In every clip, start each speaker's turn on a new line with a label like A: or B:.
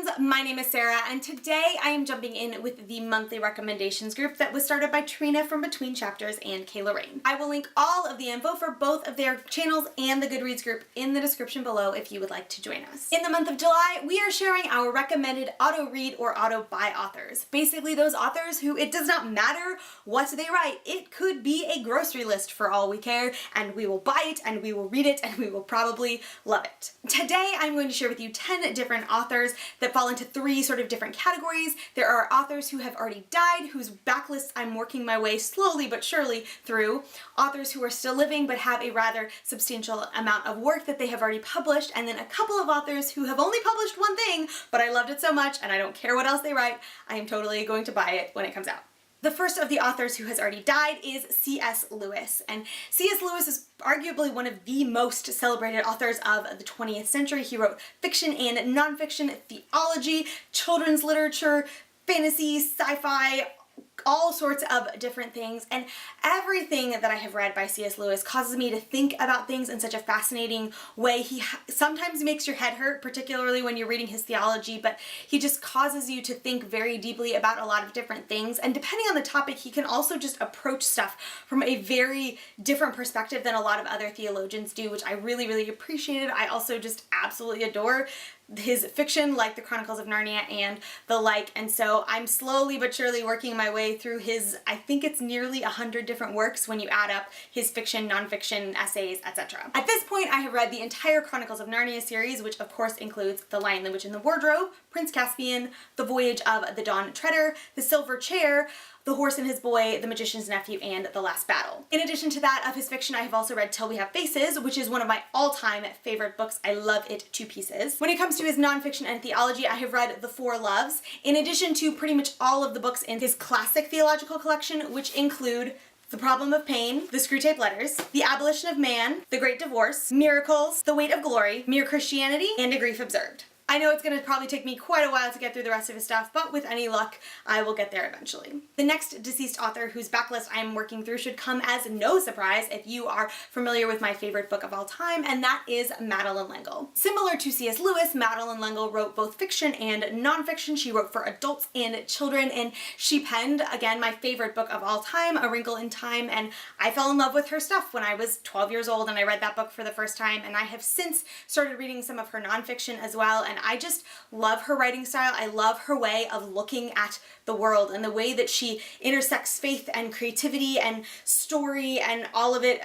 A: friends, my name is Sarah, and today I am jumping in with the monthly recommendations group that was started by Trina from Between Chapters and Kayla Rain. I will link all of the info for both of their channels and the Goodreads group in the description below if you would like to join us. In the month of July, we are sharing our recommended auto-read or auto-buy authors. Basically those authors who it does not matter what they write. It could be a grocery list for all we care, and we will buy it and we will read it and we will probably love it. Today I'm going to share with you 10 different authors that fall into 3 sort of different categories. There are authors who have already died, whose backlists I'm working my way slowly but surely through, authors who are still living but have a rather substantial amount of work that they have already published, and then a couple of authors who have only published one thing, but I loved it so much and I don't care what else they write, I am totally going to buy it when it comes out. The first of the authors who has already died is C.S. Lewis, and C.S. Lewis is arguably one of the most celebrated authors of the 20th century. He wrote fiction and nonfiction, theology, children's literature, fantasy, sci-fi, all sorts of different things, and everything that I have read by C.S. Lewis causes me to think about things in such a fascinating way. He sometimes makes your head hurt, particularly when you're reading his theology, but he just causes you to think very deeply about a lot of different things, and depending on the topic, he can also just approach stuff from a very different perspective than a lot of other theologians do, which I really, really appreciated. I also just absolutely adore his fiction, like the Chronicles of Narnia and the like, and so I'm slowly but surely working my way through his, I think it's nearly 100 different works when you add up his fiction, nonfiction, essays, etc. At this point, I have read the entire Chronicles of Narnia series, which of course includes The Lion, the Witch, and the Wardrobe, Prince Caspian, The Voyage of the Dawn Treader, The Silver Chair, The Horse and His Boy, The Magician's Nephew, and The Last Battle. In addition to that, of his fiction, I have also read Till We Have Faces, which is one of my all-time favorite books. I love it to pieces. When it comes to his nonfiction and theology, I have read The Four Loves, in addition to pretty much all of the books in his classic theological collection, which include The Problem of Pain, The Screwtape Letters, The Abolition of Man, The Great Divorce, Miracles, The Weight of Glory, Mere Christianity, and A Grief Observed. I know it's going to probably take me quite a while to get through the rest of his stuff, but with any luck, I will get there eventually. The next deceased author whose backlist I am working through should come as no surprise if you are familiar with my favorite book of all time, and that is Madeleine L'Engle. Similar to C.S. Lewis, Madeleine L'Engle wrote both fiction and nonfiction. She wrote for adults and children, and she penned, again, my favorite book of all time, A Wrinkle in Time, and I fell in love with her stuff when I was 12 years old and I read that book for the first time, and I have since started reading some of her nonfiction as well, and I just love her writing style. I love her way of looking at the world and the way that she intersects faith and creativity and story and all of it.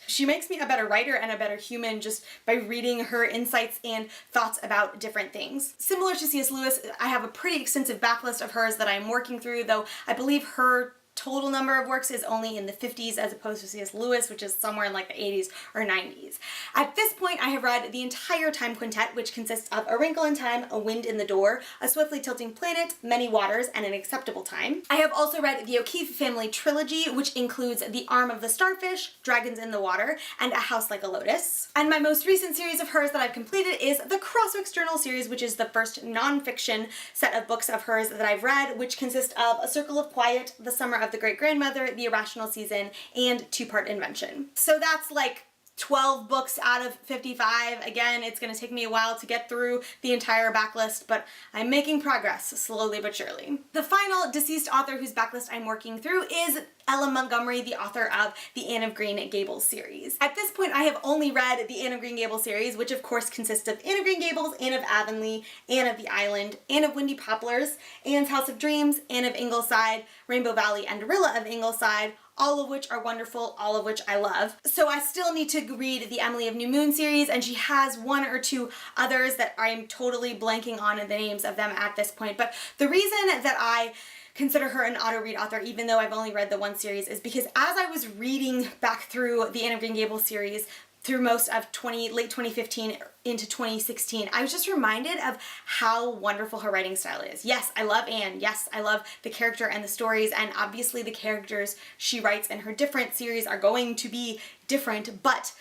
A: She makes me a better writer and a better human just by reading her insights and thoughts about different things. Similar to C.S. Lewis, I have a pretty extensive backlist of hers that I'm working through, though I believe her total number of works is only in the 50s as opposed to C.S. Lewis, which is somewhere in like the 80s or 90s. At this point, I have read the entire Time Quintet, which consists of A Wrinkle in Time, A Wind in the Door, A Swiftly Tilting Planet, Many Waters, and An Acceptable Time. I have also read the O'Keeffe family trilogy, which includes The Arm of the Starfish, Dragons in the Water, and A House Like a Lotus. And my most recent series of hers that I've completed is the Crosswicks Journal series, which is the first non-fiction set of books of hers that I've read, which consists of A Circle of Quiet, The Summer of the Great-Grandmother, The Irrational Season, and Two-Part Invention. So that's like 12 books out of 55. Again, it's going to take me a while to get through the entire backlist, but I'm making progress slowly but surely. The final deceased author whose backlist I'm working through is Ella Montgomery, the author of the Anne of Green Gables series. At this point, I have only read the Anne of Green Gables series, which of course consists of Anne of Green Gables, Anne of Avonlea, Anne of the Island, Anne of Windy Poplars, Anne's House of Dreams, Anne of Ingleside, Rainbow Valley, and Rilla of Ingleside, all of which are wonderful, all of which I love. So I still need to read the Emily of New Moon series, and she has 1 or 2 others that I'm totally blanking on the names of them at this point. But the reason that I consider her an auto-read author, even though I've only read the one series, is because as I was reading back through the Anne of Green Gables series through most of late 2015 into 2016, I was just reminded of how wonderful her writing style is. Yes, I love Anne. Yes, I love the character and the stories, and obviously the characters she writes in her different series are going to be different, but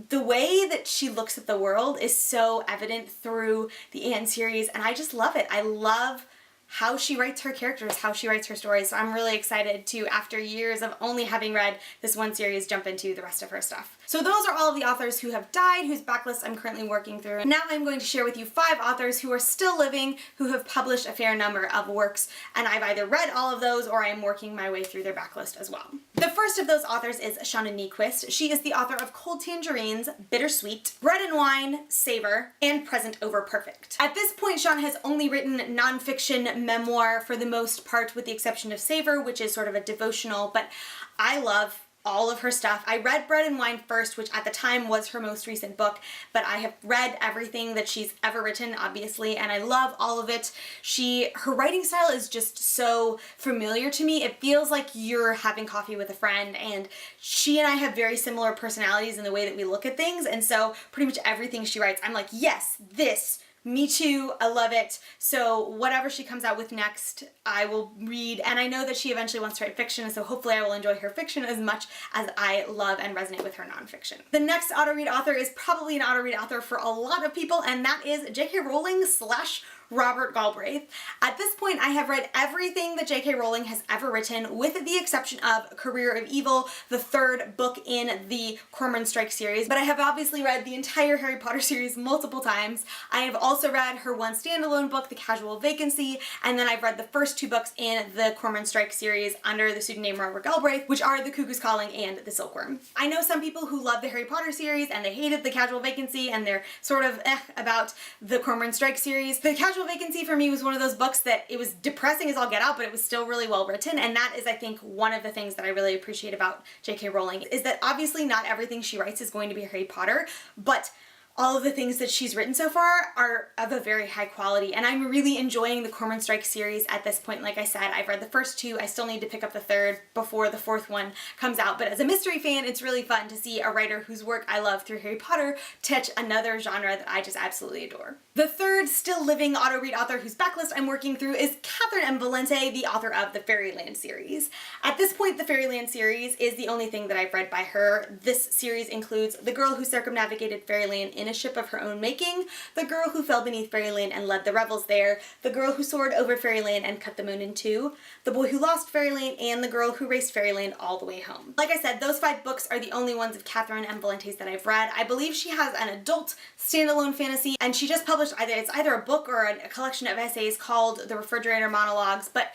A: the way that she looks at the world is so evident through the Anne series, and I just love it. I love how she writes her characters, how she writes her stories. So I'm really excited to, after years of only having read this one series, jump into the rest of her stuff. So those are all of the authors who have died, whose backlist I'm currently working through. And now I'm going to share with you 5 authors who are still living, who have published a fair number of works, and I've either read all of those or I'm working my way through their backlist as well. The first of those authors is Shauna Niequist. She is the author of Cold Tangerines, Bittersweet, Bread and Wine, Savor, and Present Over Perfect. At this point, Shauna has only written nonfiction memoir for the most part, with the exception of Savor, which is sort of a devotional, but I love all of her stuff. I read Bread and Wine first, which at the time was her most recent book, but I have read everything that she's ever written, obviously, and I love all of it. Her writing style is just so familiar to me. It feels like you're having coffee with a friend, and she and I have very similar personalities in the way that we look at things, and so pretty much everything she writes, I'm like, yes, this. Me too, I love it. So whatever she comes out with next, I will read. And I know that she eventually wants to write fiction, so hopefully I will enjoy her fiction as much as I love and resonate with her nonfiction. The next auto-read author is probably an auto-read author for a lot of people, and that is J.K. Rowling / Robert Galbraith. At this point, I have read everything that J.K. Rowling has ever written, with the exception of Career of Evil, the 3rd book in the Cormoran Strike series, but I have obviously read the entire Harry Potter series multiple times. I have also read her one standalone book, The Casual Vacancy, and then I've read the first 2 books in the Cormoran Strike series under the pseudonym Robert Galbraith, which are The Cuckoo's Calling and The Silkworm. I know some people who love the Harry Potter series and they hated The Casual Vacancy, and they're sort of about the Cormoran Strike series. The Casual Vacancy for me was one of those books that it was depressing as all get out, but it was still really well written, and that is, I think, one of the things that I really appreciate about J.K. Rowling, is that obviously not everything she writes is going to be Harry Potter, but all of the things that she's written so far are of a very high quality, and I'm really enjoying the Cormoran Strike series at this point. Like I said, I've read the first 2, I still need to pick up the 3rd before the 4th one comes out, but as a mystery fan, it's really fun to see a writer whose work I love through Harry Potter touch another genre that I just absolutely adore. The 3rd still living auto-read author whose backlist I'm working through is Catherynne M, the author of the Fairyland series. At this point, the Fairyland series is the only thing that I've read by her. This series includes The Girl Who Circumnavigated Fairyland in a Ship of Her Own Making, The Girl Who Fell Beneath Fairyland and Led the Revels There, The Girl Who Soared Over Fairyland and Cut the Moon in Two, The Boy Who Lost Fairyland, and The Girl Who Raced Fairyland All the Way Home. Like I said, those 5 books are the only ones of Catherynne M that I've read. I believe she has an adult standalone fantasy, and she just published either a book or a collection of essays called The Refrigerator Monologues, but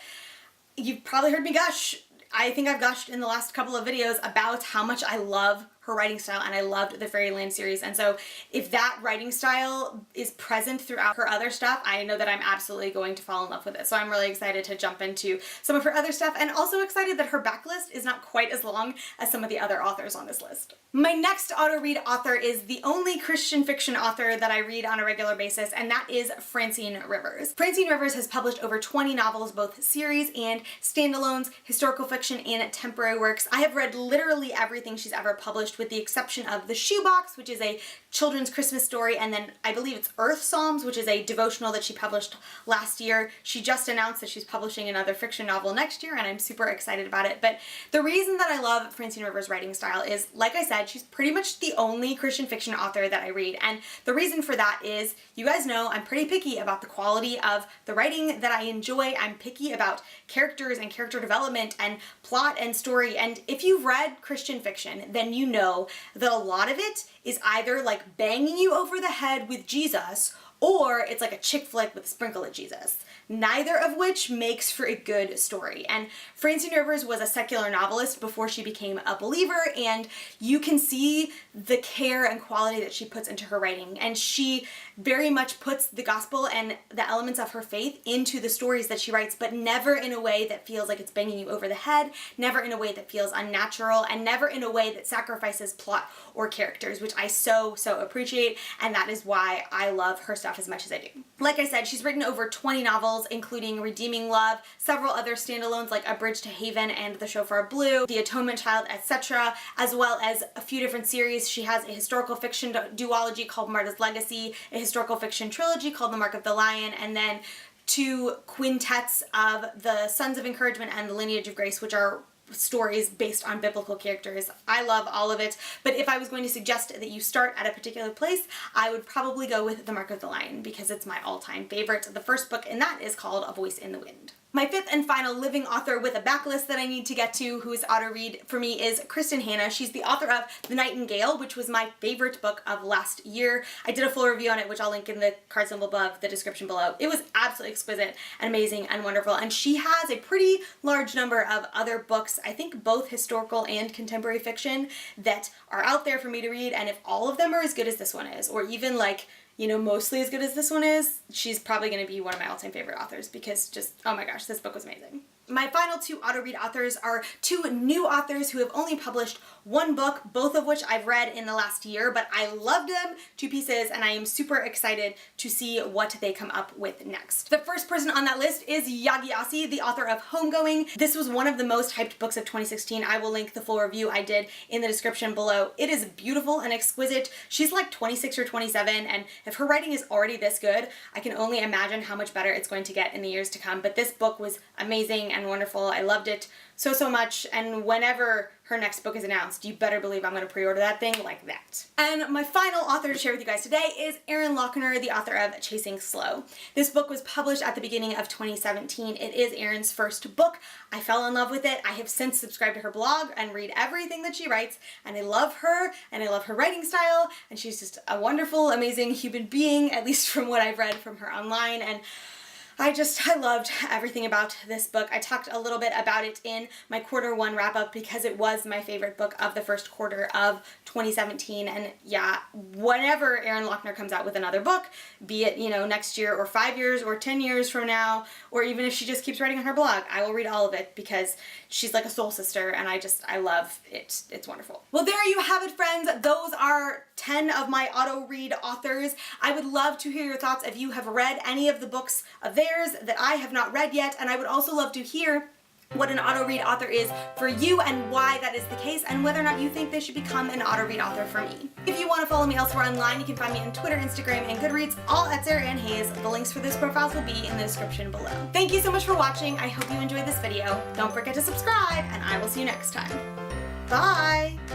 A: you've probably heard me gush. I think I've gushed in the last couple of videos about how much I love her writing style, and I loved the Fairyland series, and so if that writing style is present throughout her other stuff, I know that I'm absolutely going to fall in love with it. So I'm really excited to jump into some of her other stuff, and also excited that her backlist is not quite as long as some of the other authors on this list. My next auto-read author is the only Christian fiction author that I read on a regular basis, and that is Francine Rivers. Francine Rivers has published over 20 novels, both series and standalones, historical fiction, and temporary works. I have read literally everything she's ever published, with the exception of The Shoebox, which is a children's Christmas story, and then I believe it's Earth Psalms, which is a devotional that she published last year. She just announced that she's publishing another fiction novel next year, and I'm super excited about it. But the reason that I love Francine Rivers' writing style is, like I said, she's pretty much the only Christian fiction author that I read, and the reason for that is, you guys know I'm pretty picky about the quality of the writing that I enjoy. I'm picky about characters and character development and plot and story, and if you've read Christian fiction, then you know that a lot of it is either like banging you over the head with Jesus, or it's like a chick flick with a sprinkle of Jesus. Neither of which makes for a good story. And Francine Rivers was a secular novelist before she became a believer, and you can see the care and quality that she puts into her writing. And she very much puts the gospel and the elements of her faith into the stories that she writes, but never in a way that feels like it's banging you over the head, never in a way that feels unnatural, and never in a way that sacrifices plot or characters, which I so appreciate, and that is why I love her stuff as much as I do. Like I said, she's written over 20 novels, including Redeeming Love, several other standalones like A Bridge to Haven and The Shofar Blue, The Atonement Child, etc., as well as a few different series. She has a historical fiction duology called Marta's Legacy, a historical fiction trilogy called The Mark of the Lion, and then 2 quintets of The Sons of Encouragement and The Lineage of Grace, which are stories based on biblical characters. I love all of it, but if I was going to suggest that you start at a particular place, I would probably go with The Mark of the Lion, because it's my all-time favorite. The first book in that is called A Voice in the Wind. My fifth and final living author with a backlist that I need to get to, whose auto read for me, is Kristin Hannah. She's the author of The Nightingale, which was my favorite book of last year. I did a full review on it, which I'll link in the card symbol above, the description below. It was absolutely exquisite and amazing and wonderful, and she has a pretty large number of other books, I think both historical and contemporary fiction, that are out there for me to read, and if all of them are as good as this one is, or even like, you know, mostly as good as this one is, she's probably going to be one of my all-time favorite authors because just, oh my gosh, this book was amazing. My final two auto-read authors are two new authors who have only published one book, both of which I've read in the last year, but I loved them to pieces and I am super excited to see what they come up with next. The first person on that list is Yaa Gyasi, the author of Homegoing. This was one of the most hyped books of 2016. I will link the full review I did in the description below. It is beautiful and exquisite. She's like 26 or 27, and if her writing is already this good, I can only imagine how much better it's going to get in the years to come. But this book was amazing and wonderful. I loved it so much, and whenever her next book is announced, you better believe I'm going to pre-order that thing like that. And my final author to share with you guys today is Erin Loechner, the author of Chasing Slow. This book was published at the beginning of 2017. It is Erin's first book. I fell in love with it. I have since subscribed to her blog and read everything that she writes, and I love her, and I love her writing style, and she's just a wonderful, amazing human being, at least from what I've read from her online, and I loved everything about this book. I talked a little bit about it in my quarter one wrap up because it was my favorite book of the first quarter of 2017. And yeah, whenever Erin Loechner comes out with another book, be it, you know, next year or 5 years or 10 years from now, or even if she just keeps writing on her blog, I will read all of it because she's like a soul sister and I love it. It's wonderful. Well, there you have it, friends. Those are 10 of my auto read authors. I would love to hear your thoughts if you have read any of the books of theirs that I have not read yet, and I would also love to hear what an auto read author is for you and why that is the case, and whether or not you think they should become an auto read author for me. If you want to follow me elsewhere online, you can find me on Twitter, Instagram, and Goodreads, all at Sarah Ann Hayes. The links for those profiles will be in the description below. Thank you so much for watching. I hope you enjoyed this video. Don't forget to subscribe, and I will see you next time. Bye!